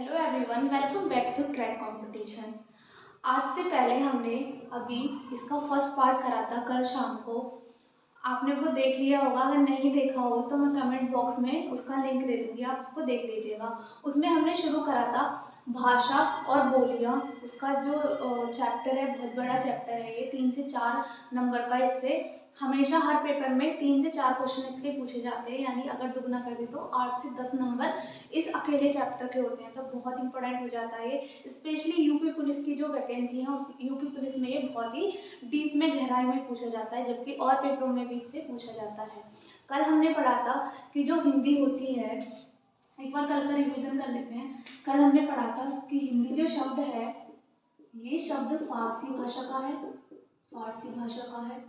Hello everyone, welcome back to Crack Competition. आज से पहले हमने अभी इसका फर्स्ट पार्ट करा था कल शाम को। आपने वो देख लिया होगा, अगर नहीं देखा हो तो मैं कमेंट बॉक्स में उसका लिंक दे दूँगी, आप उसको देख लीजिएगा। उसमें हमने शुरू करा था भाषा और बोलियाँ। उसका जो चैप्टर है, बहुत बड़ा चैप्टर है ये, 3 से 4 नंबर का। इससे हमेशा हर पेपर में 3 से 4 क्वेश्चन इसके पूछे जाते हैं, यानी अगर दुगना कर दे तो 8 से 10 नंबर इस अकेले चैप्टर के होते हैं। तो बहुत इंपॉर्टेंट हो जाता है ये, स्पेशली यूपी पुलिस की जो वैकेंसी है, उस यूपी पुलिस में ये बहुत ही डीप में, गहराई में पूछा जाता है, जबकि और पेपरों में भी इससे पूछा जाता है। कल हमने पढ़ा था कि जो हिंदी होती है, एक बार कल का रिवीजन कर लेते हैं। कल हमने पढ़ा था कि हिंदी जो शब्द है, ये शब्द फारसी भाषा का है, फारसी भाषा का है,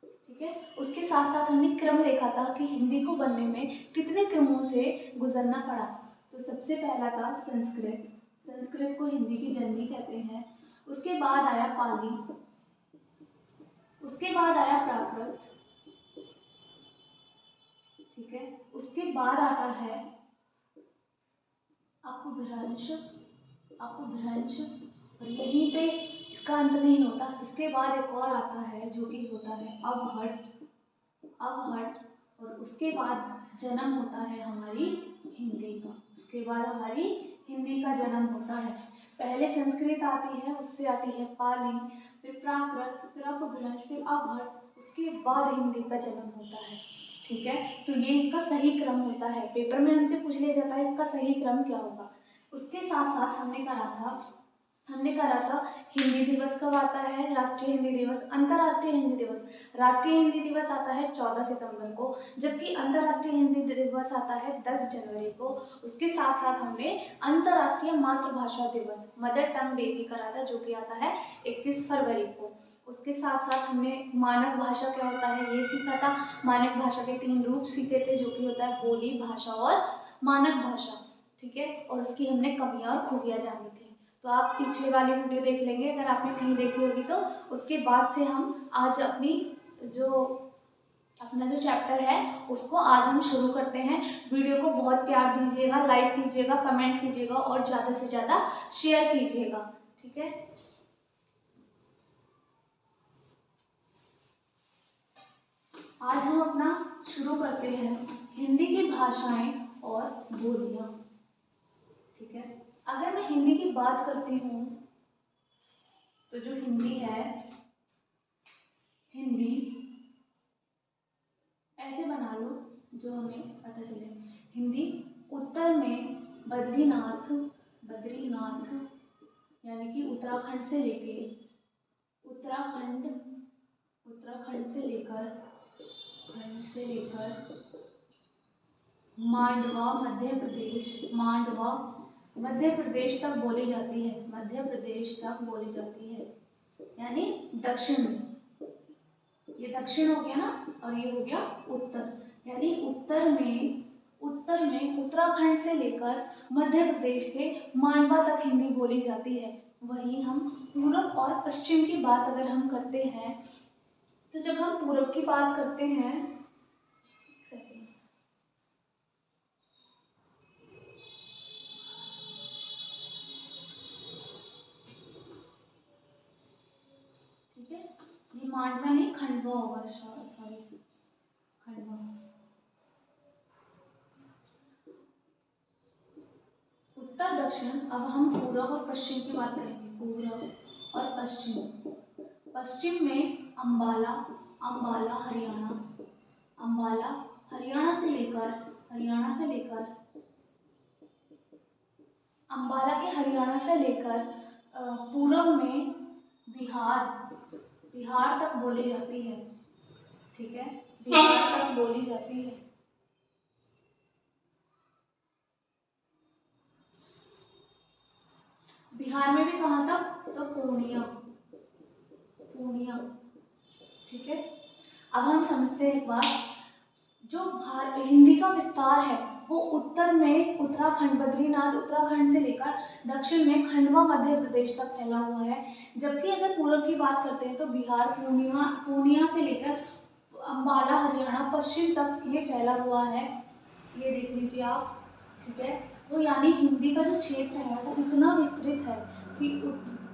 ठीक है। उसके साथ साथ हमने क्रम देखा था कि हिंदी को बनने में कितने क्रमों से गुजरना पड़ा। तो सबसे पहला था संस्कृत। संस्कृत को हिंदी की जननी कहते हैं। उसके बाद आया पाली, उसके बाद आया प्राकृत, ठीक है। उसके बाद आता है अपभ्रंश, अपभ्रंश, और यहीं पे इसका अंत नहीं होता। इसके बाद एक और आता है जो कि होता है अवहट, अवहट, और उसके बाद जन्म होता है हमारी हिंदी का। उसके बाद हमारी हिंदी का जन्म होता है। पहले संस्कृत आती है, उससे आती है पाली, फिर प्राकृत, फिर अपभ्रंश, फिर अवहट, उसके बाद हिंदी का जन्म होता है, ठीक है। तो ये इसका सही क्रम होता है। पेपर में हमसे पूछ लिया जाता है इसका सही क्रम क्या होगा। उसके साथ साथ हमने करा था हिंदी दिवस कब आता है, राष्ट्रीय हिंदी दिवस, अंतर्राष्ट्रीय हिंदी दिवस। राष्ट्रीय हिंदी दिवस आता है 14 सितंबर को, जबकि अंतर्राष्ट्रीय हिंदी दिवस आता है 10 जनवरी को। उसके साथ साथ हमने अंतर्राष्ट्रीय मातृभाषा दिवस, मदर टंग डे भी करा था, जो कि आता है 21 फरवरी को। उसके साथ साथ हमने मानक भाषा क्या होता है ये सीखा था। मानक भाषा के 3 रूप सीखे थे, जो कि होता है बोली भाषा और मानक भाषा, ठीक है। और उसकी हमने कमियां और खूबियां जानी थी। तो आप पिछले वाली वीडियो देख लेंगे अगर आपने नहीं देखी होगी तो। उसके बाद से हम आज अपना जो चैप्टर है उसको आज हम शुरू करते हैं। वीडियो को बहुत प्यार दीजिएगा, लाइक कीजिएगा, कमेंट कीजिएगा और ज़्यादा से ज़्यादा शेयर कीजिएगा, ठीक है। आज हम अपना शुरू करते हैं हिंदी की भाषाएं और बोलियां, ठीक है। अगर मैं हिंदी की बात करती हूँ तो जो हिंदी है, हिंदी ऐसे बना लो जो हमें पता चले। हिंदी उत्तर में बद्रीनाथ, बद्रीनाथ यानी कि उत्तराखंड से लेके, उत्तराखंड, उत्तराखंड से लेकर, खंड से लेकर मांडवा मध्य प्रदेश, मांडवा मध्य प्रदेश तक बोली जाती है, मध्य प्रदेश तक बोली जाती है, यानी दक्षिण में। ये दक्षिण हो गया ना, और ये हो गया उत्तर, यानी उत्तर में, उत्तर में उत्तराखंड से लेकर मध्य प्रदेश के मांडवा तक हिंदी बोली जाती है। वहीं हम पूरब और पश्चिम की बात अगर हम करते हैं, तो जब हम पूरब की बात करते हैं, ठीक है, ये मांडवा नहीं खंडवा होगा, सॉरी, खंडवा। उत्तर दक्षिण, अब हम पूरब और पश्चिम की बात करेंगे, पूरब और पश्चिम। पश्चिम में अंबाला, अंबाला हरियाणा, अंबाला हरियाणा से लेकर, हरियाणा से लेकर, अंबाला के हरियाणा से लेकर पूरब में बिहार, बिहार तक बोली जाती है, ठीक है, बिहार तक बोली जाती है। बिहार में भी कहाँ तक, तो पूर्णिया, पूर्णिया, ठीक है। अब हम समझते हैं एक बार, जो हिंदी का विस्तार है वो उत्तर में उत्तराखंड, बद्रीनाथ उत्तराखंड से लेकर दक्षिण में खंडवा मध्य प्रदेश तक फैला हुआ है। जबकि अगर पूर्व की बात करते हैं तो बिहार, पूर्णिया, पूर्णिया से लेकर अंबाला हरियाणा पश्चिम तक ये फैला हुआ है, ये देख लीजिए आप, ठीक है। तो यानी हिंदी का जो क्षेत्र है वो इतना विस्तृत है कि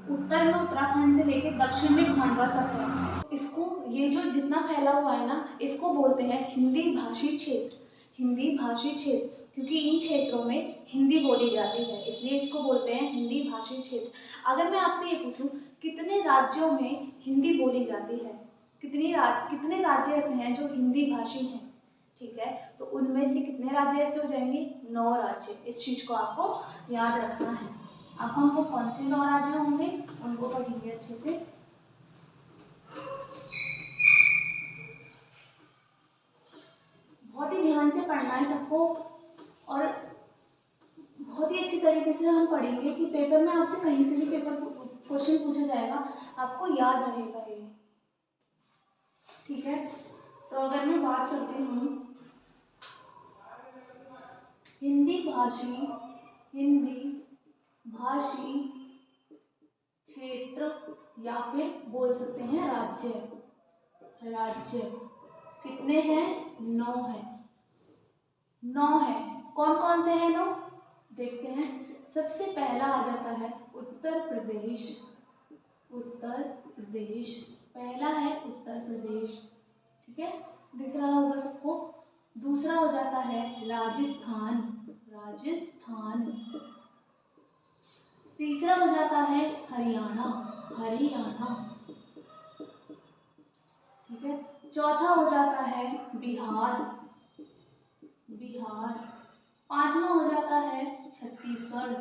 उत्तर में उत्तराखंड से लेकर दक्षिण में खांडवा तक है। इसको, ये जो जितना फैला हुआ है ना, इसको बोलते हैं हिंदी भाषी क्षेत्र। हिंदी भाषी क्षेत्र, क्योंकि इन क्षेत्रों में हिंदी बोली जाती है, इसलिए इसको बोलते हैं हिंदी भाषी क्षेत्र। अगर मैं आपसे ये पूछूं कितने राज्यों में हिंदी बोली जाती है, कितने राज्य ऐसे हैं जो हिंदी भाषी हैं, ठीक है, तो उनमें से कितने राज्य ऐसे हो जाएंगे? 9 राज्य। इस चीज को आपको याद रखना है। अब हम वो कौन से 9 राज्य होंगे उनको पढ़ेंगे अच्छे से। बहुत ही ध्यान से पढ़ना है सबको, और बहुत ही अच्छी तरीके से हम पढ़ेंगे कि पेपर में आपसे कहीं से भी पेपर क्वेश्चन पूछा जाएगा, आपको याद रहेगा ये, ठीक है। तो अगर मैं बात करती हूँ हिंदी भाषी क्षेत्र, या फिर बोल सकते हैं राज्य कितने हैं? 9 हैं। 9 हैं। कौन कौन से हैं 9? देखते हैं। सबसे पहला आ जाता है उत्तर प्रदेश। पहला है उत्तर प्रदेश, ठीक है, दिख रहा होगा सबको। दूसरा हो जाता है राजस्थान। तीसरा हो जाता है हरियाणा। ठीक है। चौथा हो जाता है बिहार। पांचवा हो जाता है छत्तीसगढ़।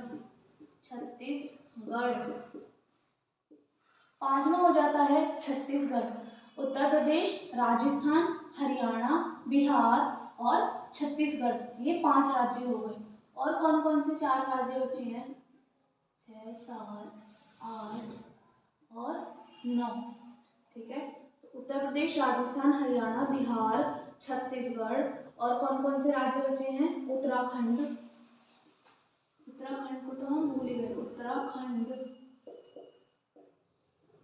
पांचवा हो जाता है छत्तीसगढ़। उत्तर प्रदेश, राजस्थान, हरियाणा, बिहार और छत्तीसगढ़, ये 5 राज्य हो गए। और कौन कौन से 4 राज्य बचे हैं? 6, 7, 8 और 9, ठीक है। तो उत्तर प्रदेश, राजस्थान, हरियाणा, बिहार, छत्तीसगढ़, और कौन कौन से राज्य बचे हैं? उत्तराखंड को तो हम भूल ही गए, उत्तराखंड।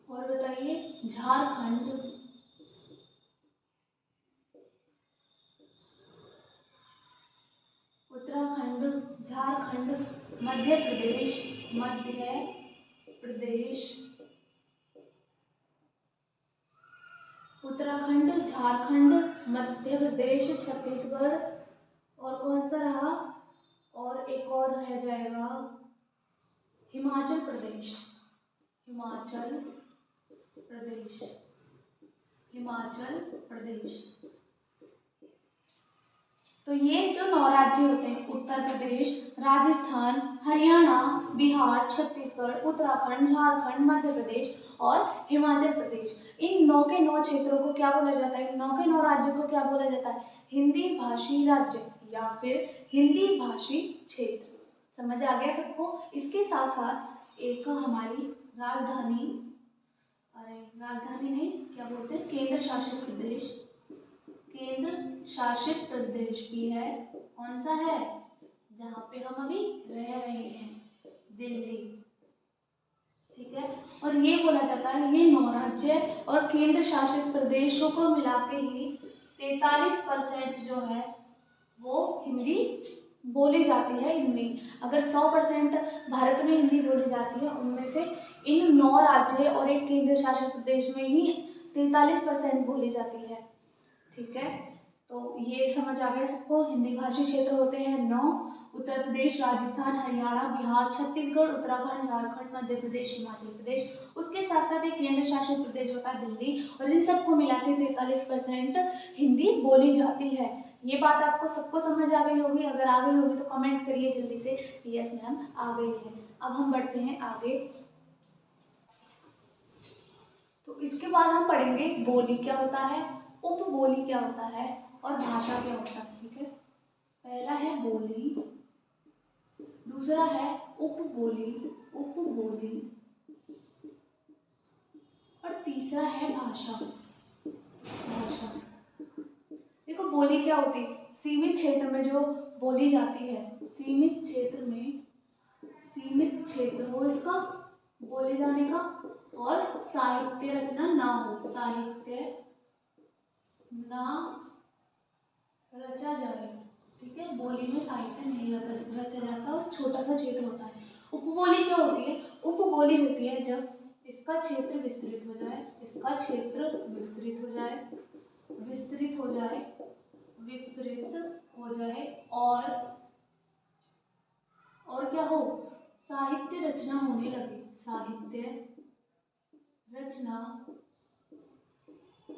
और बताइए झारखंड, मध्य प्रदेश, उत्तराखंड, झारखंड, मध्य प्रदेश, छत्तीसगढ़, और कौन सा रहा? और एक और रह जाएगा हिमाचल प्रदेश। तो ये जो 9 राज्य होते हैं, उत्तर प्रदेश, राजस्थान, हरियाणा, बिहार, छत्तीसगढ़, उत्तराखंड, झारखंड, मध्य प्रदेश और हिमाचल प्रदेश, इन 9 के 9 क्षेत्रों को क्या बोला जाता है? 9 के 9 राज्यों को क्या बोला जाता है? हिंदी भाषी राज्य या फिर हिंदी भाषी क्षेत्र। समझ आ गया सबको? इसके साथ साथ एक हमारी राजधानी नहीं, क्या बोलते हैं, केंद्र शासित प्रदेश भी है। कौन सा है? जहाँ पे हम अभी रह रहे हैं, दिल्ली, ठीक है। और ये बोला जाता है, ये 9 राज्य और केंद्र शासित प्रदेशों को मिला के ही 43% जो है वो हिंदी बोली जाती है इनमें। अगर 100% भारत में हिंदी बोली जाती है, उनमें से इन 9 राज्य और एक केंद्र शासित प्रदेश में ही 43% बोली जाती है, ठीक है। तो ये समझ आ गया सबको। हिंदी भाषी क्षेत्र होते हैं 9, उत्तर प्रदेश, राजस्थान, हरियाणा, बिहार, छत्तीसगढ़, उत्तराखंड, झारखंड, मध्य प्रदेश, हिमाचल प्रदेश। उसके साथ साथ एक केंद्र शासित प्रदेश होता है दिल्ली, और इन सबको मिला के 43% हिंदी बोली जाती है। ये बात आपको सबको समझ आ गई होगी। अगर आ गई होगी तो कमेंट करिए जल्दी से, यस मैम आ गई है। अब हम बढ़ते हैं आगे। तो इसके बाद हम पढ़ेंगे बोली क्या होता है, उपबोली क्या होता है और भाषा क्या होता है, ठीक है। पहला है बोली, दूसरा है उपबोली और तीसरा है भाषा। देखो बोली क्या होती है? सीमित क्षेत्र में जो बोली जाती है, सीमित क्षेत्र हो इसका बोले जाने का, और साहित्य रचना ना हो, साहित्य ना रचा जाए, ठीक है, बोली में साहित्य नहीं रचा जाता और छोटा सा क्षेत्र होता है। उपबोली क्या होती है? उपबोली होती है जब इसका क्षेत्र विस्तृत हो जाए, इसका क्षेत्र विस्तृत हो जाए, विस्तृत हो जाए, विस्तृत हो जाए और क्या हो, साहित्य रचना होने लगे, साहित्य रचना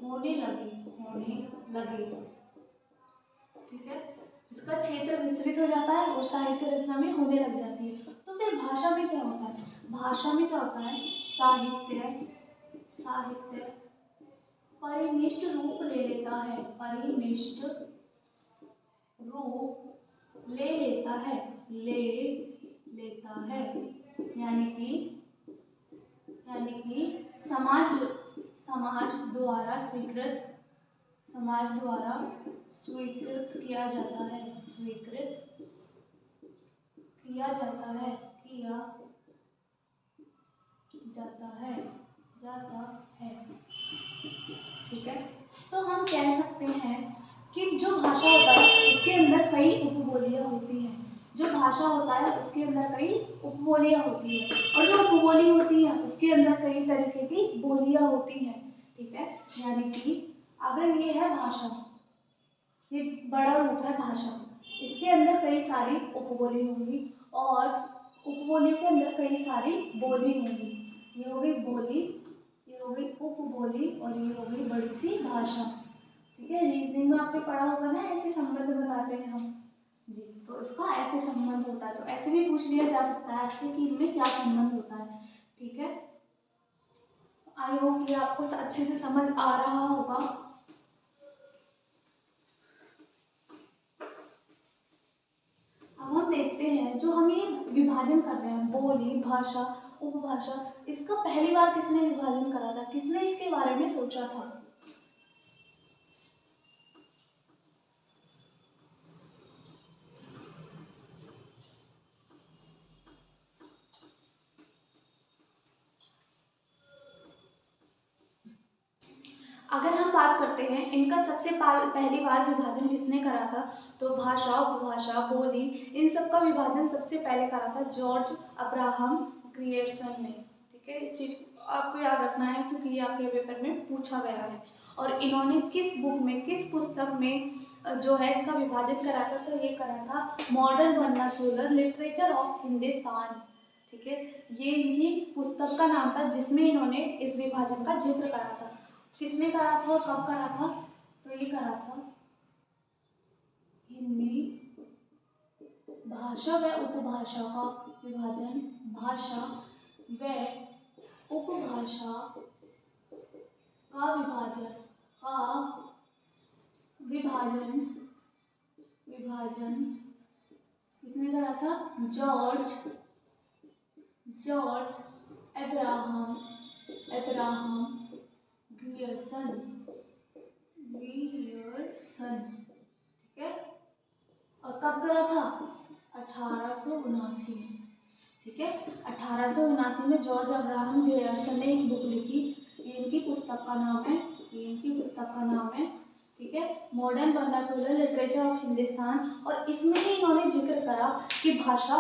होने लगे। ठीक है, इसका क्षेत्र विस्तृत हो जाता है और साहित्य रचना में होने लग जाती है। तो फिर भाषा में क्या होता है? भाषा में क्या होता है? साहित्य परिनिष्ठ रूप ले लेता है, परिनिष्ठ रूप ले लेता है, यानी कि समाज द्वारा स्वीकृत किया जाता है, ठीक है। तो हम कह सकते हैं कि जो भाषा होता है उसके अंदर कई उपबोलियां होती हैं, जो भाषा होता है उसके अंदर कई उपबोलियां होती है, और जो उपबोली होती है उसके अंदर कई तरीके की बोलियां होती हैं। ठीक है, यानी कि अगर ये है भाषा, ये बड़ा रूप है भाषा, इसके अंदर कई सारी उपबोली होंगी और उपबोलियों के अंदर कई सारी बोली होंगी। ये हो गई बोली, ये हो गई उपबोली और ये हो गई बड़ी सी भाषा। ठीक है, रीजनिंग में आपने पढ़ा होगा ना, ऐसे संबंध बताते हैं हम जी, तो इसका ऐसे संबंध होता है। तो ऐसे भी पूछ लिया जा सकता है आपसे कि इनमें क्या संबंध होता है। ठीक है, आई होप कि आपको अच्छे से समझ आ रहा होगा। अब हम देखते हैं जो हम ये विभाजन कर रहे हैं, बोली, भाषा, उपभाषा, इसका पहली बार किसने विभाजन करा था? किसने इसके बारे में सोचा था? अगर हम बात करते हैं इनका सबसे पहली बार विभाजन किसने करा था, तो भाषा, उपभाषा, बोली, इन सब का विभाजन सबसे पहले करा था जॉर्ज अब्राहम ग्रियर्सन ने। ठीक है, इस चीज आपको याद रखना है क्योंकि ये आपके पेपर में पूछा गया है। और इन्होंने किस बुक में, किस पुस्तक में जो है इसका विभाजन करा था, तो ये करा था modern vernacular literature of Hindustan. ठीक है, ये इनकी पुस्तक का नाम था जिसमें इन्होंने इस विभाजन का जिक्र करा था। किसने करा था और कब करा था? तो ये करा था हिंदी भाषा व उपभाषा का विभाजन, भाषा व उपभाषा का विभाजन किसने करा था? George Abraham Grierson. ठीक है, और कब करा था? 1879 में। ठीक है, 1879 में जॉर्ज अब्राहम ग्रियर्सन ने एक बुक लिखी। ये इनकी पुस्तक का नाम है, ठीक है, modern vernacular literature of Hindustan. और इसमें ही इन्होंने जिक्र करा कि भाषा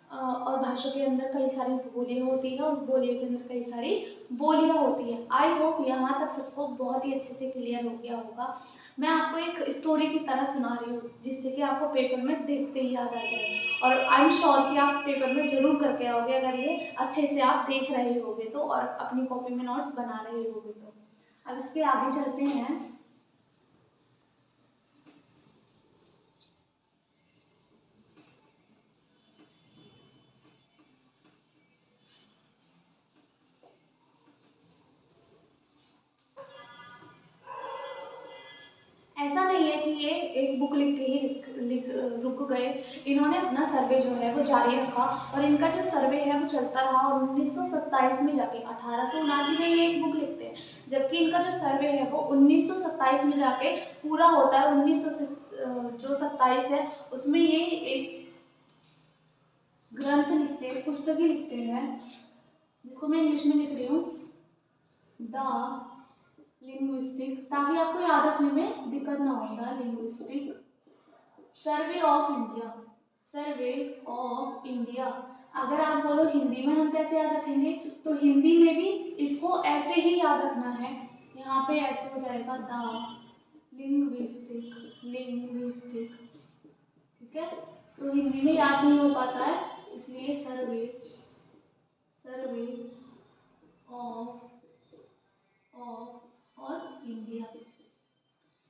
और भाषा के अंदर कई सारी बोलियां होती है और बोलियों के अंदर कई सारी बोलियां होती है। आई होप यहाँ तक सबको बहुत ही अच्छे से क्लियर हो गया होगा। मैं आपको एक स्टोरी की तरह सुना रही हूँ जिससे कि आपको पेपर में देखते ही याद आ जाए, और आई एम श्योर कि आप पेपर में जरूर करके आओगे अगर ये अच्छे से आप देख रहे होगे तो, और अपनी कॉपी में नोट्स बना रहे होगे तो। अब इसके आगे चलते हैं। ऐसा नहीं है कि ये एक बुक लिख के ही रुक गए, इन्होंने अपना सर्वे जो है वो जारी रखा और इनका जो सर्वे है वो चलता रहा। और 1927 में जाके, 1879 में ये एक बुक लिखते हैं, जबकि इनका जो सर्वे है वो 1927 में जाके पूरा होता है। 1927 है उसमें ये एक ग्रंथ लिखते हैं, पुस्तक ही लिखते हैं, जिसको मैं इंग्लिश में लिख रही हूँ, द लिंग्विस्टिक, ताकि आपको याद रखने में दिक्कत ना हो। The linguistic survey of India, survey of India. अगर आप बोलो हिंदी में हम कैसे याद रखेंगे, तो हिंदी में भी इसको ऐसे ही याद रखना है। यहाँ पे ऐसे हो जाएगा द लिंग्विस्टिक, लिंग्विस्टिक, ठीक है। तो हिंदी में याद नहीं हो पाता है, इसलिए सर्वे, सर्वे ऑफ और इंडिया,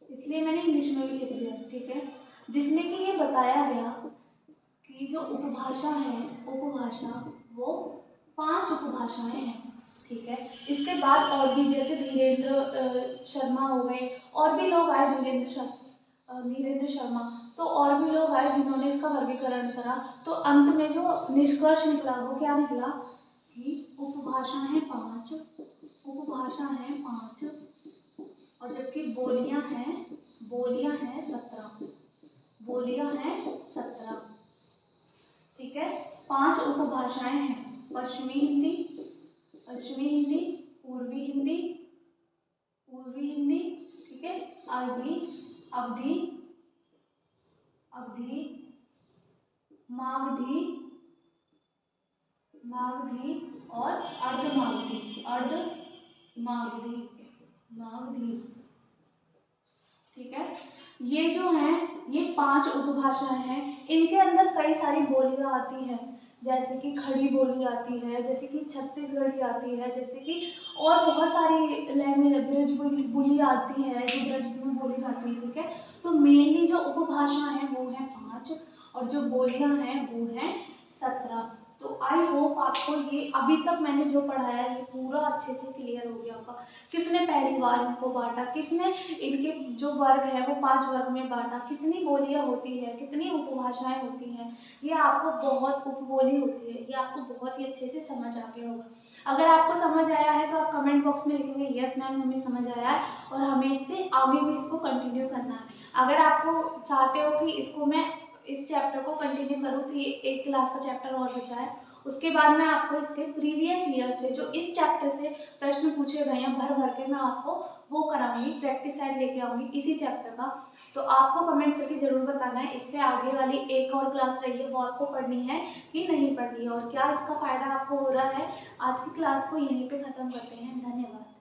इसलिए मैंने इंग्लिश में भी लिख दिया, ठीक है। जिसमें कि ये बताया गया कि जो उपभाषा है, उपभाषा वो 5 उपभाषाएं हैं, ठीक है। इसके बाद और भी जैसे धीरेन्द्र शर्मा हो गए, और भी लोग आए, धीरेन्द्र शर्मा, तो और भी लोग आए जिन्होंने इसका वर्गीकरण करा। तो अंत में जो निष्कर्ष निकला वो क्या निकला कि उपभाषा है 5, उपभाषा है 5, और जबकि बोलियां हैं 17, बोलियां हैं 17, ठीक है। 5 उपभाषाएं हैं, पश्चिमी हिंदी, पश्चिमी हिंदी, पूर्वी हिंदी, पूर्वी हिंदी, ठीक है, अरबी, अवधी, अवधी, मागधी, मागधी और अर्धमागधी, अर्धमागधी, मागधी, ठीक है। ये जो हैं ये 5 उपभाषाएं हैं। इनके अंदर कई सारी बोलियां आती हैं, जैसे कि खड़ी बोली आती है, जैसे कि छत्तीसगढ़ी आती है, जैसे कि और बहुत सारी लैंग्वेज, ब्रज बोली आती है जो ब्रज में बोली जाती है, ठीक है। तो मेनली जो उपभाषा है वो है 5, और जो बोलियां हैं वो हैं 17। तो आई होप आपको ये अभी तक मैंने जो पढ़ाया ये पूरा अच्छे से क्लियर हो गया होगा। किसने पहली बार इनको बांटा, किसने इनके जो वर्ग है वो 5 वर्ग में बांटा, कितनी बोलियां होती है, कितनी उपभाषाएं होती हैं, ये आपको बहुत, उपबोली होती है, ये आपको बहुत ही अच्छे से समझ आ गया होगा। अगर आपको समझ आया है तो आप कमेंट बॉक्स में लिखेंगे यस मैम हमें समझ आया है, और हमें इससे आगे भी इसको कंटिन्यू करना है। अगर आपको चाहते हो कि इसको मैं इस चैप्टर को कंटिन्यू करूँ, तो ये 1 क्लास का चैप्टर और बचा है, उसके बाद मैं आपको इसके प्रीवियस ईयर से जो इस चैप्टर से प्रश्न पूछे गए हैं भर भर के मैं आपको वो कराऊंगी, प्रैक्टिस सेट लेके आऊंगी इसी चैप्टर का। तो आपको कमेंट करके ज़रूर बताना है इससे आगे वाली एक और क्लास रही है वो आपको पढ़नी है कि नहीं पढ़नी है, और क्या इसका फ़ायदा आपको हो रहा है। आज की क्लास को यहीं पे ख़त्म करते हैं, धन्यवाद।